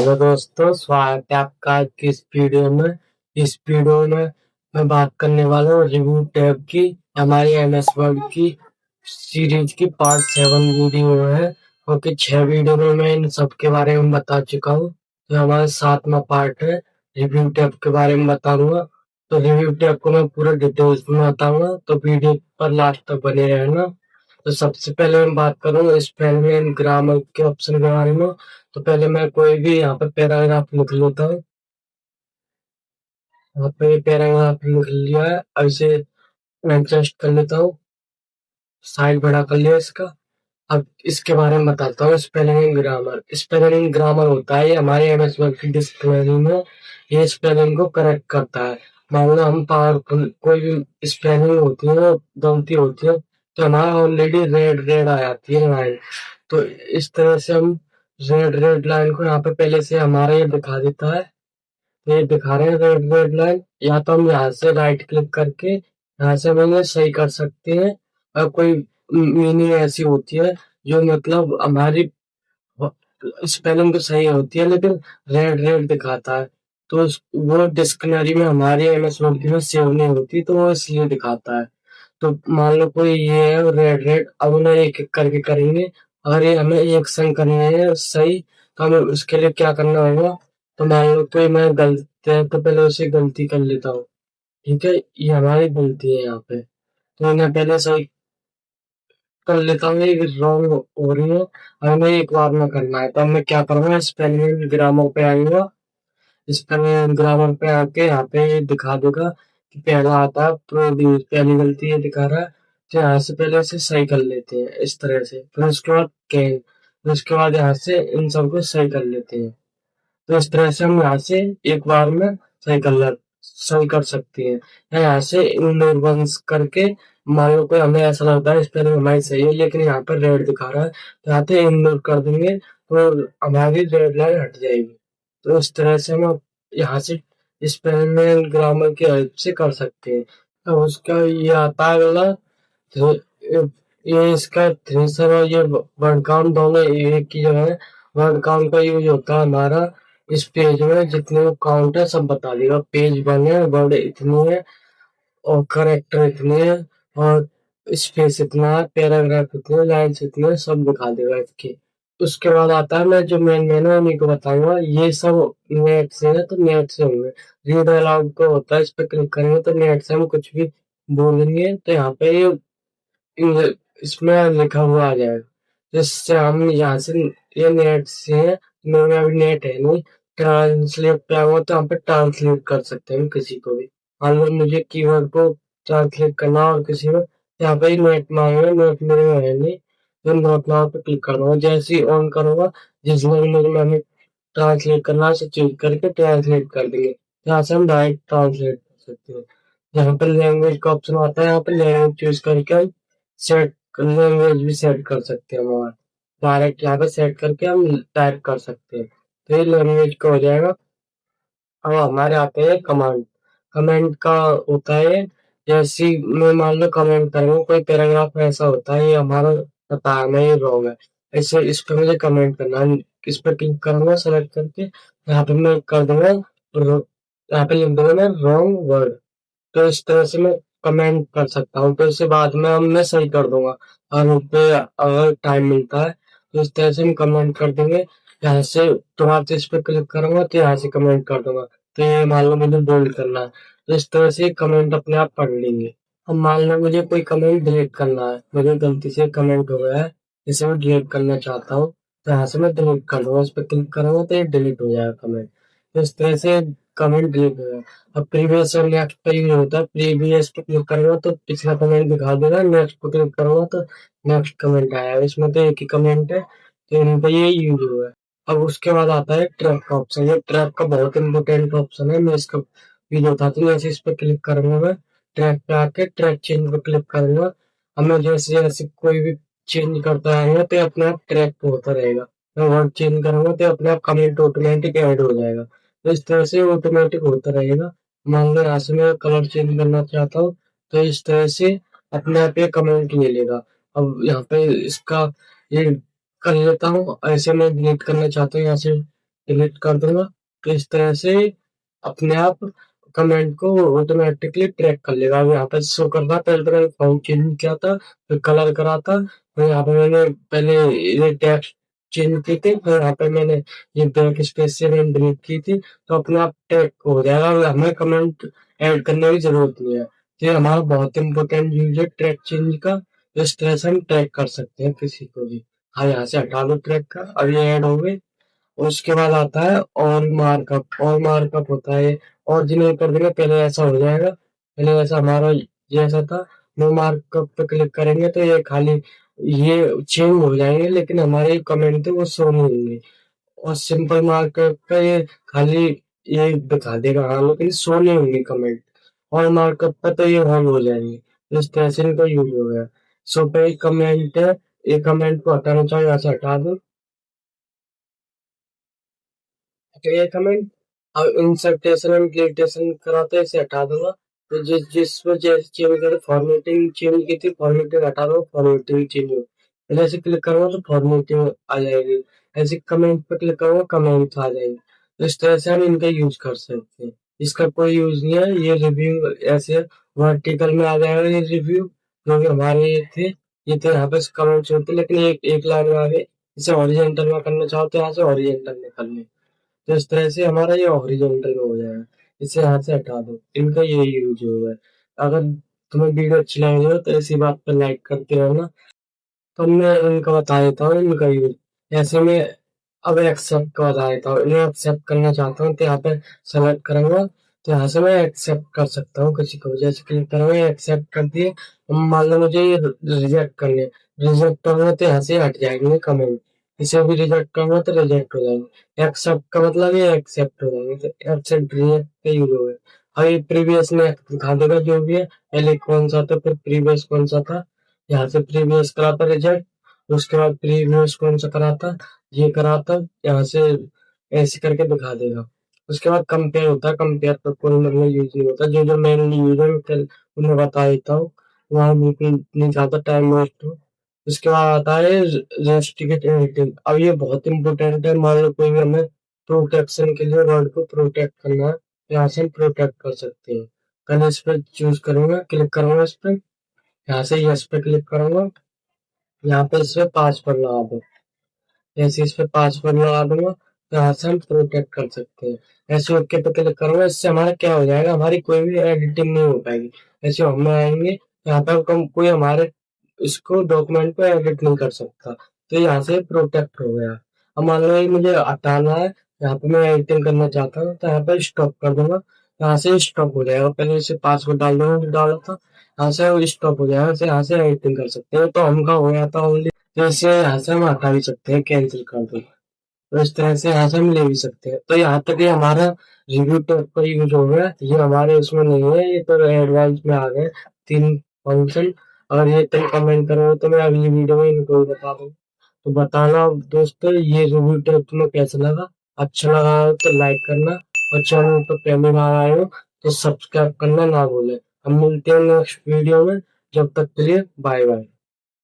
Hello दोस्तों, स्वागत है आपका आज की इस वीडियो में। मैं बात करने वाला हूँ रिव्यू टैब की। हमारी एमएस वर्ड की सीरीज की पार्ट 7 वीडियो है, क्योंकि 6 वीडियो में मैं इन सब के बारे में बता चुका हूँ। तो हमारा 7वां पार्ट है, रिव्यू टैब के बारे में बताऊंगा। तो रिव्यू टैब को मैं पूरा डिटेल्स में बताऊंगा, तो वीडियो पर लास्ट तक बने रहना। तो सबसे पहले मैं बात करूँ स्पेलिंग एंड ग्रामर के ऑप्शन के बारे में। तो पहले मैं कोई भी यहाँ पे पैराग्राफ लिख लेता हूँ। यहाँ पे पैराग्राफ लिख लिया है, अब इसे मैं एडजस्ट कर लेता हूँ, साइज बड़ा कर लिया इसका। अब इसके बारे में बताता हूँ spelling and grammar. Spelling and grammar होता है ये हमारे एमएस वर्ड की डिक्शनरी में, ये स्पेलिंग को करेक्ट करता है। मान लो हम पावरफुल कोई भी स्पेलिंग होती है, गलती होती है, तो हमारा ऑलरेडी रेड रेड आ जाती है लाइन। तो इस तरह से हम रेड रेड लाइन को यहाँ पे पहले से हमारा ये दिखा देता है। तो ये दिखा रहे हैं रेड रेड लाइन, या तो हम यहाँ से राइट क्लिक करके यहाँ से हम इन्हें सही कर सकते हैं। और कोई मीनिंग ऐसी होती है जो मतलब हमारी स्पेलिंग तो सही होती है लेकिन रेड रेड दिखाता है, तो वो डिक्शनरी में हमारी एमएस वर्ड में सेव नहीं होती, तो वो इसलिए दिखाता है। तो मान लो कोई ये है रेड रेड, अब उन्हें एक एक करके करेंगे। अगर ये हमें एक संग करना है सही, तो हमें उसके लिए क्या करना होगा। तो मान लो कोई मैं गलती है, तो पहले उसे गलती कर लेता हूँ। ठीक है, ये हमारी गलती है यहाँ पे, तो इन्हें पहले सही कर लेता हूँ। ये रॉन्ग हो रही है, हमें एक बार में करना है। तो मैं क्या करूँगा, स्पेलिंग ग्रामर पे आऊंगा। स्पेलिंग ग्रामर पे आके यहाँ पे ये दिखा देगा कि पहला आता है प्रोड्यूस, पहली गलती ये दिखा रहा है। तो यहाँ से पहले इसे सही कर लेते हैं इस तरह से, फिर उसके बाद कैन, फिर उसके बाद यहाँ से इन सबको सही कर लेते हैं। तो इस तरह से हम यहाँ से एक बार में सही कर सकते हैं। या यहाँ से इग्नोर वंस करके, मान लो कोई हमें ऐसा लगता है स्पेलिंग हमारी सही है लेकिन यहाँ पर रेड दिखा रहा है, तो यहाँ पे इग्नोर कर देंगे तो हमारी रेड लाइन हट जाएगी। तो इस तरह से हम यहाँ से स्पेलिंग एंड ग्रामर की हेल्प से कर सकते हैं। तो उसका ये आता है अगला, तो ये इसका थ्रेसर और ये वर्ड काउंट दोनों एक की जगह है। वर्ड काउंट का यूज होता है हमारा इस पेज में जितने काउंट है सब बता देगा। पेज बने वर्ड इतनी है और करेक्टर इतने हैं और स्पेस इतना है, पैराग्राफ इतने, लाइन्स इतने, सब दिखा देगा इसके। उसके बाद आता है मैं जो मेन है उन्हीं को बताऊंगा। ये सब नेट से है, तो नेट से होंगे। रीड अलाउड को होता है, इस पर क्लिक करेंगे तो नेट से हम कुछ भी बोलेंगे तो यहाँ पे ये इसमें लिखा हुआ आ जाएगा, जिससे हम यहाँ से ये नेट से है, मेरे अभी नेट है नहीं, ट्रांसलेट पे आऊंगा तो यहाँ पे ट्रांसलेट कर सकते हैं किसी को भी। मान लो मुझे कीवर्ड को ट्रांसलेट करना और किसी में, यहाँ पे नेट मांगेगा, नेट मेरे में है नहीं, तो नोट नाउ पे क्लिक करूंगा। जैसे ही ऑन करूंगा, जिस लैंग्वेज में हमें ट्रांसलेट करना है उसे चूज करके ट्रांसलेट कर देंगे। यहाँ से हम डायरेक्ट ट्रांसलेट कर सकते हैं। यहाँ पर लैंग्वेज का ऑप्शन आता है, यहाँ पर लैंग्वेज चूज करके हम सेट लैंग्वेज भी सेट कर सकते हैं। हमारा डायरेक्ट यहाँ पे सेट करके हम टाइप कर सकते हैं, तो ये लैंग्वेज का हो जाएगा। अब हमारे आते हैं कमांड। कमेंट का होता है, जैसे मैं मान लो कमेंट करूँ कोई पैराग्राफ ऐसा होता है, ये हमारा बताना ये रॉन्ग है, ऐसे इस पर मुझे कमेंट करना है। इस पर क्लिक करूंगा सेलेक्ट करके, यहाँ पे मैं कर दूंगा यहाँ पे लिख दूंगा मैं रॉन्ग वर्ड। तो इस तरह से मैं कमेंट कर सकता हूँ, तो इसे बाद में हम मैं सही कर दूंगा और उस पे अगर टाइम मिलता है। तो इस तरह से हम कमेंट कर देंगे। यहाँ से तुरंत इस पे क्लिक करूंगा तो यहाँ से कमेंट कर दूंगा। तो ये मान लो मुझे बोल्ड करना है, तो इस तरह से कमेंट अपने आप पढ़ लेंगे। अब मान लो मुझे कोई कमेंट डिलीट करना है, मुझे गलती से कमेंट हो गया है, इसे मैं डिलीट करना चाहता हूँ, तो यहाँ से मैं डिलीट कर दूंगा। इस पर क्लिक करूंगा तो ये डिलीट हो जाएगा कमेंट। तो इस तरह से कमेंट डिलीट हो जाएगा। अब प्रीवियस और नेक्स्ट पे यूज होता है, प्रीवियस पे क्लिक करूंगा तो पिछला कमेंट दिखा देगा, नेक्स्ट पे क्लिक करूंगा तो नेक्स्ट कमेंट आया। इसमें तो एक ही कमेंट है, तो इन पे ये यूज हुआ है। अब उसके बाद आता है ट्रैक का ऑप्शन। ये ट्रैक का बहुत इंपॉर्टेंट ऑप्शन है, मैं इसका वीडियो बताती हूँ। जैसे इस पे क्लिक करूंगा, मैं ट्रैक पे आके ट्रैक चेंज पे क्लिक करूंगा। अब मैं जैसे जैसे कोई भी चेंज करता रहेगा तो अपने आप ट्रैक पे होता रहेगा। मैं वर्ड चेंज करूंगा तो अपने आप कमेंट ऑटोमेटिक ऐड हो जाएगा। तो इस तरह से ऑटोमेटिक होता रहेगा। मान लो यहाँ से मैं कलर चेंज करना चाहता हूँ, तो इस तरह से अपने आप ये कमेंट ले लेगा। अब यहाँ पे इसका ये कर लेता हूँ, ऐसे मैं डिलीट करना चाहता हूँ, यहाँ से डिलीट कर दूंगा। तो इस तरह से अपने आप कमेंट को ऑटोमेटिकली ट्रैक कर लेगा। अब यहाँ पे शो कर रहा, पहले तो मैंने फॉन्ट चेंज किया था, फिर कलर करा था, फिर यहाँ पे मैंने पहले ये टेक्स्ट चेंज की थी, फिर यहाँ पे मैंने ये बैक स्पेस से मैंने डिलीट की थी। तो अपने आप ट्रैक हो जाएगा, हमें कमेंट ऐड करने की जरूरत नहीं है। ये हमारा बहुत इंपॉर्टेंट यूज है ट्रैक चेंज का। इस तरह से हम ट्रैक कर सकते हैं किसी को भी। हाँ, यहाँ से हटा दो ट्रैक का, अब ये ऐड हो गए। उसके बाद आता है और मार्कअप। और मार्कअप होता है और जिन्हें कर देंगे, पहले ऐसा हो जाएगा, पहले ऐसा हमारा जैसा था। नो मार्कअप पे क्लिक करेंगे तो ये खाली ये चेंज हो जाएंगे, लेकिन हमारे कमेंट थे वो शो नहीं होंगे। और सिंपल मार्कअप पे ये खाली ये दिखा देगा, हाँ, लेकिन शो नहीं होंगे कमेंट। और मार्कअप पे तो ये ऑन हो जाएंगे। इस तरह से इनका यूज हो गया। सो पे एक कमेंट है, एक कमेंट को हटाना चाहो यहाँ से हटा दो। तो ये कमेंट अब इंसर्टेशन एंड डिलीटेशन कराते हैं, इसे हटा दूंगा। तो जिसमें जैसे चेंज करे, फॉर्मेटिंग चेंज की थी, फॉर्मेटिंग हटा दो, फॉर्मेटिंग चेंज हो। पहले ऐसे क्लिक करूंगा तो फॉर्मेटिंग आ जाएगी, ऐसे कमेंट पे क्लिक करूंगा कमेंट आ जाएगी। तो इस तरह से हम इनका यूज कर सकते हैं। इसका कोई यूज नहीं है। ये रिव्यू ऐसे वर्टिकल में आ जाएगा, ये रिव्यू जो कि हमारे ये थे, ये तो यहाँ पे कमेंट्स होते, लेकिन एक एक लाइन में आ गए। इसे हॉरिजॉन्टल में करना चाहो तो यहाँ से हॉरिजॉन्टल में कर ले। तो इस तरह से हमारा ये हॉरिजॉन्टल हो जाएगा। इसे हाथ से हटा दो, इनका ये यूज होगा। अगर तुम्हें वीडियो अच्छी लगी हो तो इसी बात पर लाइक करते रहना। तो मैं इनका बता देता हूँ इनका यूज। ऐसे में अब एक्सेप्ट का बता देता हूँ। इन्हें एक्सेप्ट करना चाहता हूँ तो यहाँ पे सेलेक्ट करूंगा, तो यहाँ से मैं एक्सेप्ट कर सकता हूँ किसी को। जैसे क्लिक करूंगा, एक्सेप्ट कर दिए। मान लो मुझे ये रिजेक्ट करने, रिजेक्ट करूंगा तो यहाँ से हट जाएंगे कमेंट। इसे भी रिजेक्ट करूंगा तो रिजेक्ट हो जाएंगे। एक्सेप्ट का मतलब ये एक्सेप्ट हो जाएंगे। तो एक्सेप्ट रिजेक्ट का यूज हो गया। अब ये प्रीवियस में दिखा देगा जो भी है, पहले कौन सा था फिर प्रीवियस कौन सा था। यहाँ से प्रीवियस करा था रिजेक्ट, उसके बाद प्रीवियस कौन सा करा था, ये करा था, यहाँ से ऐसे करके दिखा देगा। उसके बाद कंपेयर होता है, कंपेयर पर कोई मतलब यूज नहीं होता। जो जो मेनली यूज है मैं उन्हें बता देता हूँ, वहाँ बिल्कुल नहीं चाहता टाइम वेस्ट हो। उसके बाद आता है रेस्ट्रिक्ट एडिटिंग। अब ये बहुत इंपॉर्टेंट है। मान लो कोई भी हमें प्रोटेक्शन के लिए वर्ड को प्रोटेक्ट करना है, तो यहाँ से हम प्रोटेक्ट कर सकते हैं। पहले इस पर चूज करूंगा, क्लिक करूंगा इस पर, यहाँ से यस पे क्लिक करूंगा, यहाँ पे इस पे पासवर्ड लगा दो। जैसे इस पे पासवर्ड लगा दूंगा तो यहाँ से हम प्रोटेक्ट कर सकते हैं। ऐसे ओके पे क्लिक करूंगा, इससे हमारा क्या हो जाएगा, हमारी कोई भी एडिटिंग नहीं हो पाएगी। ऐसे हम आएंगे यहाँ पे कोई हमारे इसको डॉक्यूमेंट को एडिट नहीं कर सकता। तो यहाँ से प्रोटेक्ट हो गया। अब मान लो ये मुझे हटाना है, यहाँ पे मैं एडिटिंग करना चाहता हूँ, तो यहाँ पे स्टॉप कर दूंगा, यहाँ से स्टॉप हो जाएगा। पहले इसे पासवर्ड डाल दूंगा जो डाला था, यहाँ से स्टॉप हो जाएगा। यहाँ से एडिटिंग कर सकते हैं। तो हमका हो गया था ओनली, तो इसे यहाँ से हम हटा भी सकते हैं, कैंसिल कर दो। तो इस तरह से यहाँ से हम ले भी सकते हैं। तो यहाँ तक ये हमारा रिव्यू टैग का यूज हो गया। ये हमारे उसमें नहीं है, ये तो एडवांस में आ गए 3 फंक्शन। अगर ये तुम कमेंट करो तो मैं अगली वीडियो में इनको भी बता दूँ। तो बताना दोस्तों ये रिव्यू टैग तुम्हें कैसा लगा। अच्छा लगा हो तो लाइक करना, और चैनल पर पहली बार आए हो तो सब्सक्राइब करना ना भूले। हम मिलते हैं नेक्स्ट वीडियो में, जब तक के लिए बाय बाय।